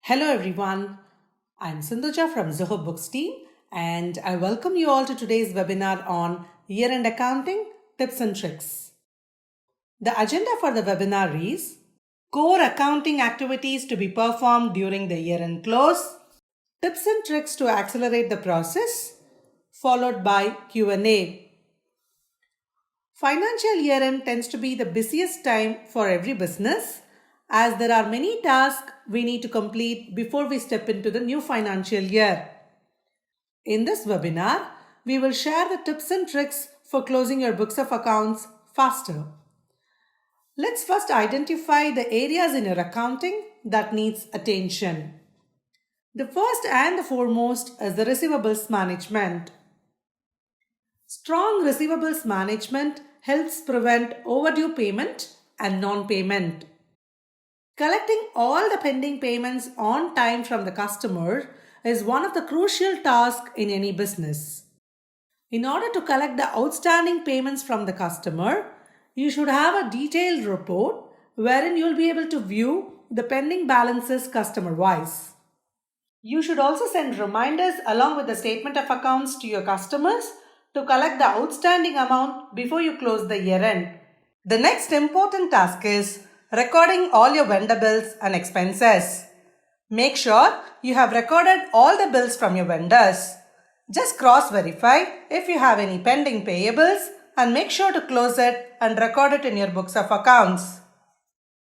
Hello everyone, I'm Sindhuja from Zoho Books team and I welcome you all to today's webinar on year-end accounting tips and tricks. The agenda for the webinar is core accounting activities to be performed during the year-end close, tips and tricks to accelerate the process, followed by Q&A. Financial year-end tends to be the busiest time for every business as there are many tasks we need to complete before we step into the new financial year. In this webinar, we will share the tips and tricks for closing your books of accounts faster. Let's first identify the areas in your accounting that needs attention. The first and the foremost is the receivables management. Strong receivables management helps prevent overdue payment and non-payment. Collecting all the pending payments on time from the customer is one of the crucial tasks in any business. In order to collect the outstanding payments from the customer, you should have a detailed report wherein you will be able to view the pending balances customer-wise. You should also send reminders along with the statement of accounts to your customers to collect the outstanding amount before you close the year end. The next important task is recording all your vendor bills and expenses. Make sure you have recorded all the bills from your vendors. Just cross-verify if you have any pending payables and make sure to close it and record it in your books of accounts.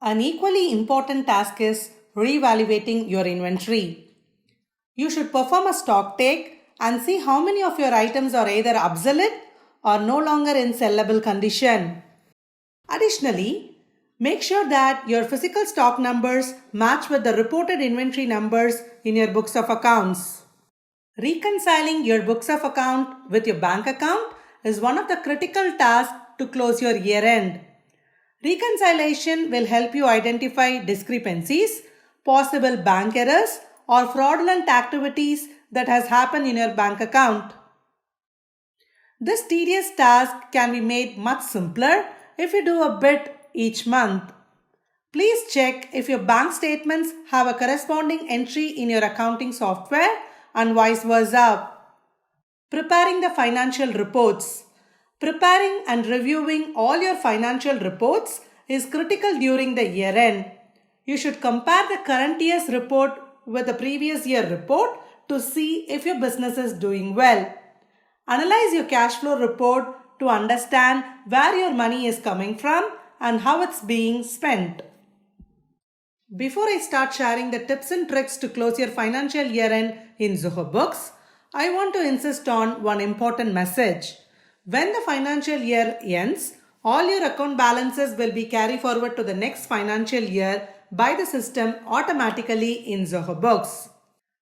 An equally important task is revaluating your inventory. You should perform a stock take and see how many of your items are either obsolete or no longer in sellable condition. Additionally, make sure that your physical stock numbers match with the reported inventory numbers in your books of accounts. Reconciling your books of account with your bank account is one of the critical tasks to close your year end. Reconciliation will help you identify discrepancies, possible bank errors, or fraudulent activities that has happened in your bank account. This tedious task can be made much simpler if you do a bit each month. Please check if your bank statements have a corresponding entry in your accounting software and vice versa. Preparing the financial reports. Preparing and reviewing all your financial reports is critical during the year end. You should compare the current year's report with the previous year report to see if your business is doing well. Analyze your cash flow report to understand where your money is coming from and how it's being spent. Before I start sharing the tips and tricks to close your financial year end in Zoho Books, I want to insist on one important message. When the financial year ends, all your account balances will be carried forward to the next financial year by the system automatically in Zoho Books.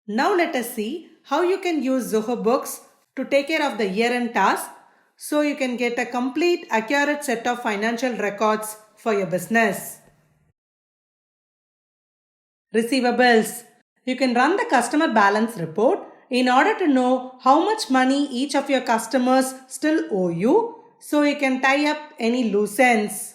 Now let us see how you can use Zoho Books to take care of the year-end task so you can get a complete, accurate set of financial records for your business. Receivables. You can run the customer balance report in order to know how much money each of your customers still owe you so you can tie up any loose ends.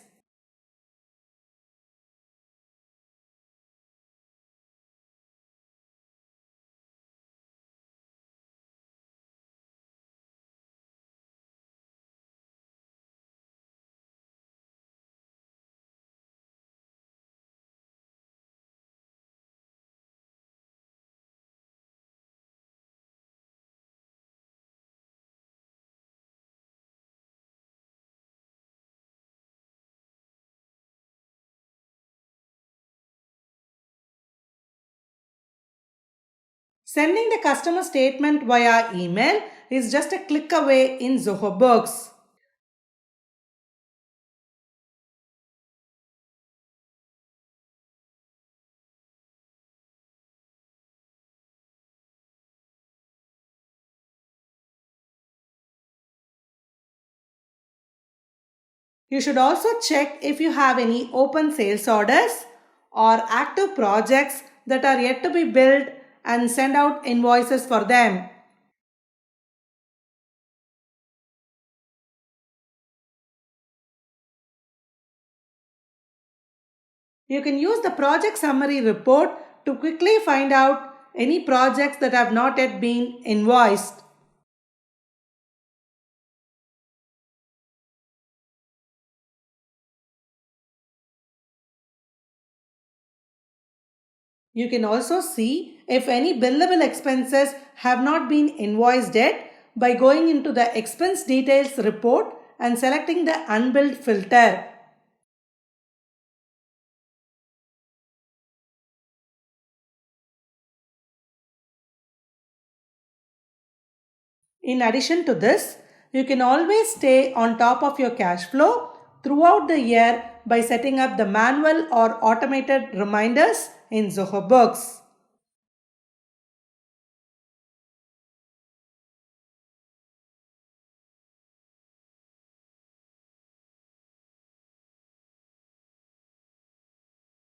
Sending the customer statement via email is just a click away in Zoho Books. You should also check if you have any open sales orders or active projects that are yet to be billed and send out invoices for them. You can use the project summary report to quickly find out any projects that have not yet been invoiced. You can also see if any billable expenses have not been invoiced yet by going into the expense details report and selecting the unbilled filter. In addition to this, you can always stay on top of your cash flow throughout the year by setting up the manual or automated reminders in Zoho Books.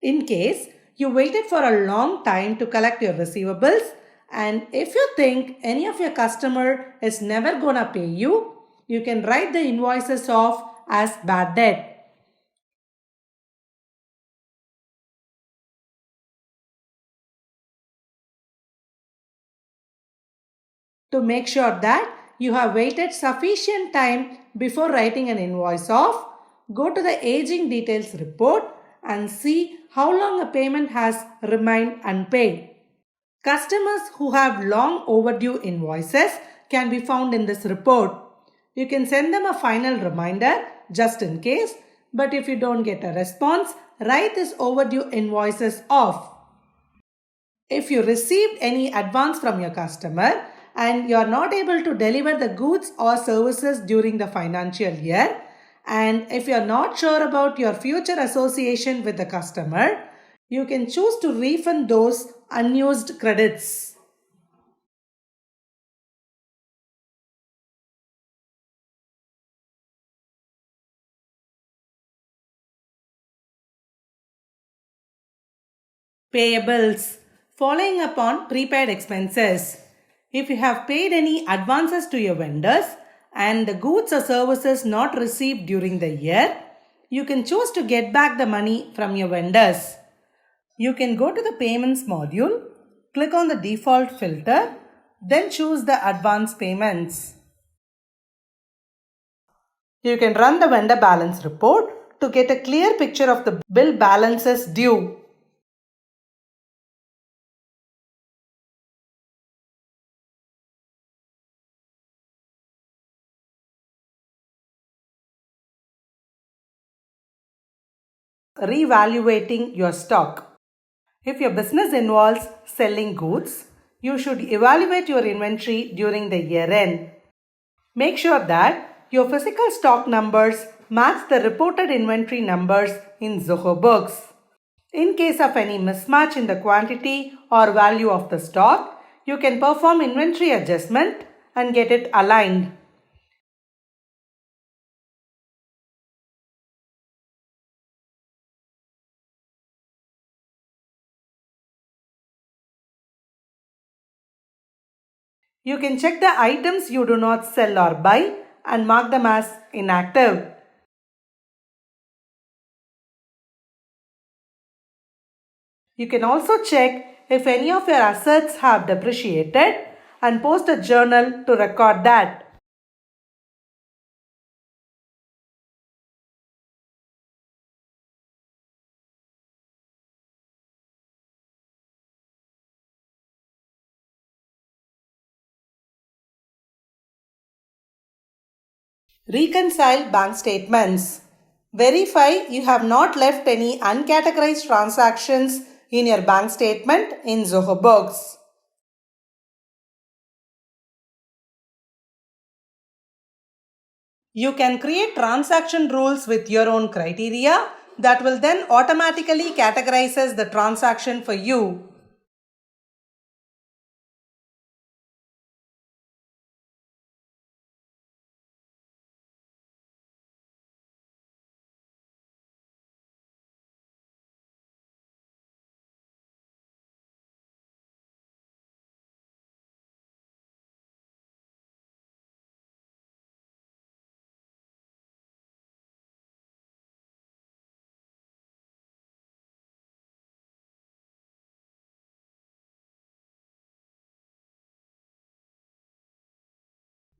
In case you waited for a long time to collect your receivables, and if you think any of your customer is never gonna pay you, you can write the invoices off as bad debt. To make sure that you have waited sufficient time before writing an invoice off, go to the aging details report and see how long a payment has remained unpaid. Customers who have long overdue invoices can be found in this report. You can send them a final reminder just in case, but if you don't get a response, write this overdue invoices off. If you received any advance from your customer and you are not able to deliver the goods or services during the financial year, and if you are not sure about your future association with the customer, you can choose to refund those unused credits. Payables. Following up on prepaid expenses. If you have paid any advances to your vendors and the goods or services not received during the year, you can choose to get back the money from your vendors. You can go to the payments module, click on the default filter, then choose the advance payments. You can run the vendor balance report to get a clear picture of the bill balances due. Revaluating your stock. If your business involves selling goods, you should evaluate your inventory during the year end. Make sure that your physical stock numbers match the reported inventory numbers in Zoho Books. In case of any mismatch in the quantity or value of the stock, you can perform inventory adjustment and get it aligned. You can check the items you do not sell or buy and mark them as inactive. You can also check if any of your assets have depreciated and post a journal to record that. Reconcile bank statements. Verify you have not left any uncategorized transactions in your bank statement in Zoho Books. You can create transaction rules with your own criteria that will then automatically categorizes the transaction for you.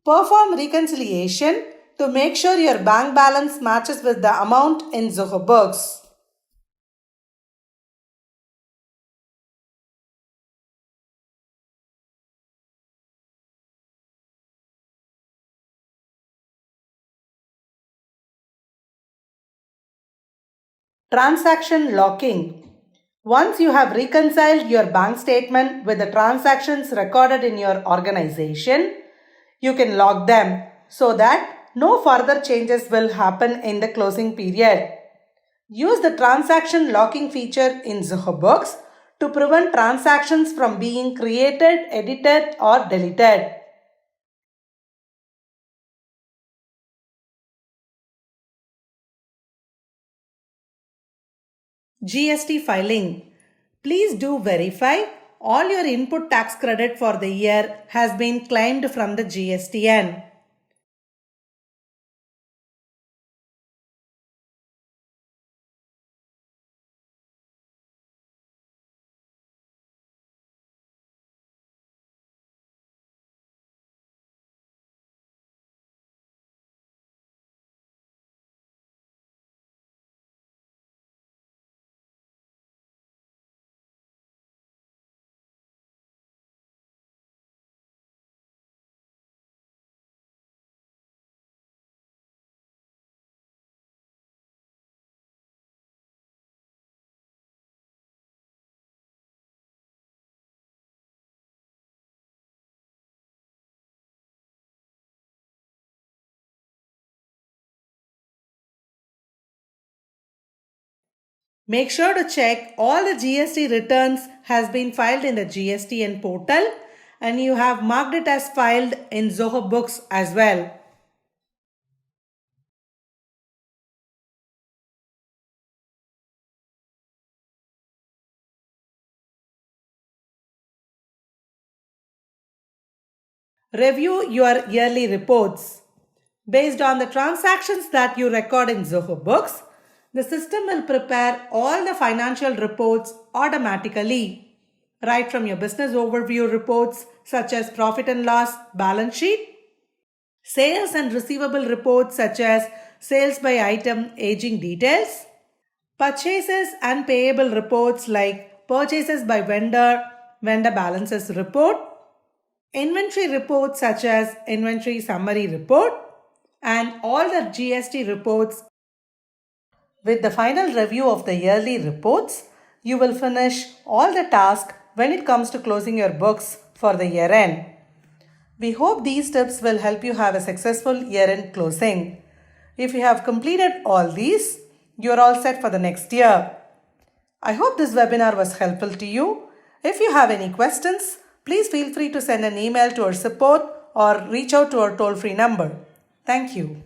Perform reconciliation to make sure your bank balance matches with the amount in Zoho Books. Transaction locking. Once you have reconciled your bank statement with the transactions recorded in your organization, you can lock them so that no further changes will happen in the closing period. Use the transaction locking feature in Zoho Books to prevent transactions from being created, edited, or deleted. GST filing. Please do verify all your input tax credit for the year has been claimed from the GSTN. Make sure to check all the GST returns has been filed in the GSTN portal and you have marked it as filed in Zoho Books as well. Review your yearly reports. Based on the transactions that you record in Zoho Books, the system will prepare all the financial reports automatically, right from your business overview reports such as profit and loss, balance sheet, sales and receivable reports such as sales by item, aging details, purchases and payable reports like purchases by vendor, vendor balances report, inventory reports such as inventory summary report, and all the GST reports. With the final review of the yearly reports, you will finish all the tasks when it comes to closing your books for the year end. We hope these tips will help you have a successful year end closing. If you have completed all these, you are all set for the next year. I hope this webinar was helpful to you. If you have any questions, please feel free to send an email to our support or reach out to our toll-free number. Thank you.